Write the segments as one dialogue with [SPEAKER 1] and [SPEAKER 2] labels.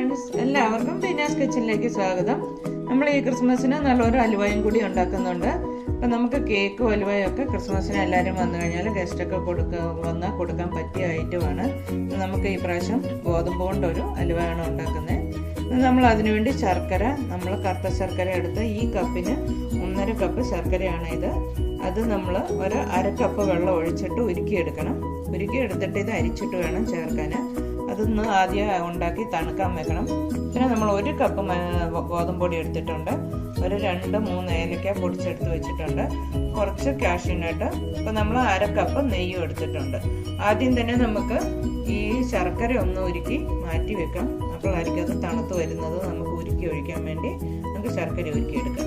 [SPEAKER 1] Friends, എല്ലാവർക്കും ബീനാസ് കിച്ചണിലേക്ക് സ്വാഗതം. നമ്മൾ ഈ ക്രിസ്മസിന് നല്ലൊരു ഹലുവയും കൂടി ഉണ്ടാക്കുന്നുണ്ട്. അപ്പം നമുക്ക് കേക്കും ഹലുവയും ഒക്കെ ക്രിസ്മസിന് എല്ലാവരും വന്നു കഴിഞ്ഞാൽ ഗസ്റ്റൊക്കെ വന്നാൽ കൊടുക്കാൻ പറ്റിയ ഐറ്റമാണ്. നമുക്ക് ഈ പ്രാവശ്യം ഗോതമ്പ് കൊണ്ടൊരു ഹലുവയാണ് ഉണ്ടാക്കുന്നത്. നമ്മൾ അതിനുവേണ്ടി ശർക്കര, നമ്മൾ കറുത്ത ശർക്കര എടുത്ത് ഈ കപ്പിന് 1.5 കപ്പ് ശർക്കരയാണ് ഇത്. അത് നമ്മൾ ഒരു 1/2 കപ്പ് വെള്ളം ഒഴിച്ചിട്ട് ഉരുക്കിയെടുക്കണം. ഉരുക്കിയെടുത്തിട്ട് ഇത് അരിച്ചിട്ട് വേണം ചേർക്കാൻ. അതൊന്ന് ആദ്യം ഉണ്ടാക്കി തണുക്കാൻ വെക്കണം. പിന്നെ നമ്മൾ 1 കപ്പ് ഗോതമ്പ് പൊടി എടുത്തിട്ടുണ്ട്. ഒരു 2-3 ഏലക്ക പൊടിച്ചെടുത്ത് വെച്ചിട്ടുണ്ട്. കുറച്ച് കാഷ്യൂനട്ട്. ഇപ്പം നമ്മൾ 1/2 കപ്പ് നെയ്യും എടുത്തിട്ടുണ്ട്. ആദ്യം തന്നെ നമുക്ക് ഈ ശർക്കര ഒന്ന് ഉരുക്കി മാറ്റി വെക്കാം. അപ്പോഴായിരിക്കും അത് തണുത്ത് വരുന്നത്. നമുക്ക് ഉരുക്കി ഒഴിക്കാൻ വേണ്ടി നമുക്ക് ശർക്കര ഉരുക്കിയെടുക്കാം.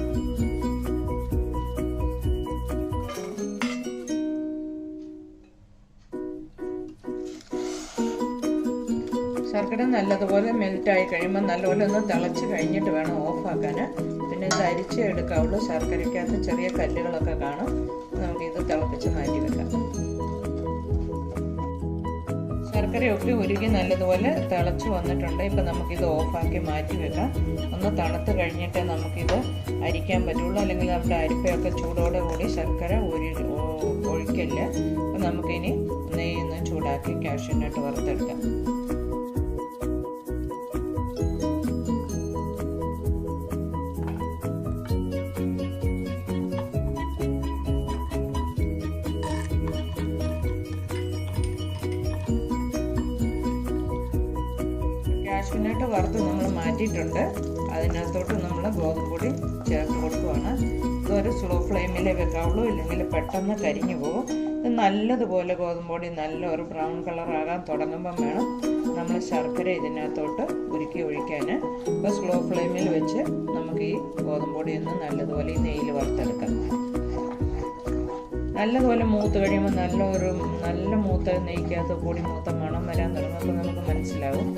[SPEAKER 1] ശർക്കര നല്ലതുപോലെ മെൽറ്റായി കഴിയുമ്പോൾ നല്ലപോലെ ഒന്ന് തിളച്ച് കഴിഞ്ഞിട്ട് വേണം ഓഫാക്കാൻ. പിന്നെ ഇത് അരിച്ച് എടുക്കാവുള്ളൂ. ശർക്കരയ്ക്കകത്ത് ചെറിയ കല്ലുകളൊക്കെ കാണും. നമുക്കിത് തിളപ്പിച്ച് മാറ്റി വെക്കാം. ശർക്കരയൊക്കെ ഉരുകി നല്ലതുപോലെ തിളച്ച് വന്നിട്ടുണ്ട്. ഇപ്പം നമുക്കിത് ഓഫാക്കി മാറ്റി വെക്കാം. ഒന്ന് തണുത്ത് കഴിഞ്ഞിട്ടേ നമുക്കിത് അരിക്കാൻ പറ്റുള്ളൂ. അല്ലെങ്കിൽ നമ്മുടെ അരിപ്പയൊക്കെ ചൂടോടെ കൂടി ശർക്കര ഒഴിക്കില്ല. അപ്പം നമുക്കിനി നെയ്യൊന്ന് ചൂടാക്കി കാഷ്യൂനട്ട് വറുത്തെടുക്കാം. കാഷ്യൂനട്ട് വറുത്ത് നമ്മൾ മാറ്റിയിട്ടുണ്ട്. അതിനകത്തോട്ട് നമ്മൾ ഗോതമ്പ് പൊടി ചേർത്ത് കൊടുക്കുകയാണ്. ഇതൊരു സ്ലോ ഫ്ലെയിമിലേ വെക്കാവുള്ളൂ, ഇല്ലെങ്കിൽ പെട്ടെന്ന് കരിഞ്ഞു പോകും. ഇത് നല്ലതുപോലെ ഗോതമ്പ് പൊടി നല്ല ഒരു ബ്രൗൺ കളറാകാൻ തുടങ്ങുമ്പം വേണം നമ്മൾ ശർക്കര ഇതിനകത്തോട്ട് ഉരുക്കി ഒഴിക്കാൻ. അപ്പോൾ സ്ലോ ഫ്ലെയിമിൽ വെച്ച് നമുക്ക് ഈ ഗോതമ്പ് പൊടി ഒന്ന് നല്ലതുപോലെ ഈ നെയ്യിൽ വറുത്തെടുക്കാം. നല്ലതുപോലെ മൂത്ത് കഴിയുമ്പോൾ നല്ല മൂത്ത നെയ്ക്കകത്ത് പൊടി മൂത്ത മണം വരാൻ തുടങ്ങുമ്പോൾ നമുക്ക് മനസ്സിലാവും.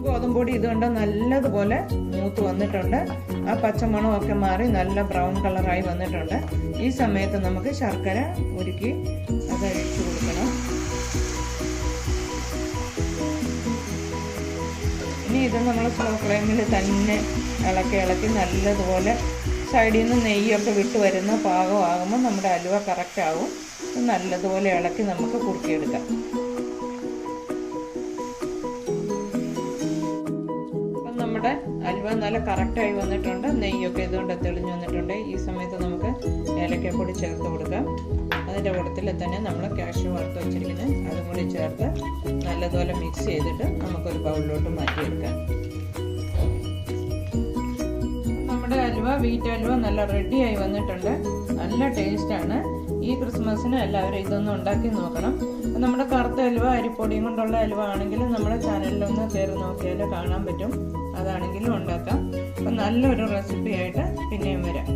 [SPEAKER 1] ഗോതമ്പ് പൊടി ഇതുകൊണ്ട് നല്ലതുപോലെ മൂത്ത് വന്നിട്ടുണ്ട്. ആ പച്ചമണമൊക്കെ മാറി നല്ല ബ്രൗൺ കളറായി വന്നിട്ടുണ്ട്. ഈ സമയത്ത് നമുക്ക് ശർക്കര ഉരുക്കി അത് അഴിച്ചു കൊടുക്കണം. ഇനി ഇത് നമ്മൾ സ്ലോ ഫ്ലെയിമിൽ തന്നെ ഇളക്കി നല്ലതുപോലെ സൈഡിൽ നിന്ന് നെയ്യൊക്കെ വിട്ട് വരുന്ന പാകമാകുമ്പോൾ നമ്മുടെ ഹലുവ കറക്റ്റ് ആകും. നല്ലതുപോലെ ഇളക്കി നമുക്ക് കുറുക്കിയെടുക്കാം. അപ്പം നമ്മുടെ ഹലുവ നല്ല കറക്റ്റായി വന്നിട്ടുണ്ട്. നെയ്യൊക്കെ ഇതുകൊണ്ട് തെളിഞ്ഞു വന്നിട്ടുണ്ട്. ഈ സമയത്ത് നമുക്ക് ഏലക്കപ്പൊടി ചേർത്ത് കൊടുക്കാം. അതിൻ്റെ കൂട്ടത്തിൽ തന്നെ നമ്മൾ കാഷ്യൂ വറുത്ത് വെച്ചിരിക്കുന്നത് അതും കൂടി ചേർത്ത് നല്ലതുപോലെ മിക്സ് ചെയ്തിട്ട് നമുക്കൊരു ബൗളിലോട്ട് മാറ്റിയെടുക്കാം. നമ്മുടെ ഹലുവ, വീറ്റ് ഹലുവ നല്ല റെഡിയായി വന്നിട്ടുണ്ട്. നല്ല ടേസ്റ്റാണ്. ഈ ക്രിസ്മസിന് എല്ലാവരും ഇതൊന്നും ഉണ്ടാക്കി നോക്കണം. നമ്മുടെ കറുത്ത ഹലുവ അരിപ്പൊടിയും കൊണ്ടുള്ള ഹലുവ ആണെങ്കിലും നമ്മുടെ ചാനലിലൊന്ന് കയറി നോക്കിയാൽ കാണാൻ പറ്റും. അതാണെങ്കിലും ഉണ്ടാക്കാം. അപ്പം നല്ലൊരു റെസിപ്പി ആയിട്ട് പിന്നെയും വരാം.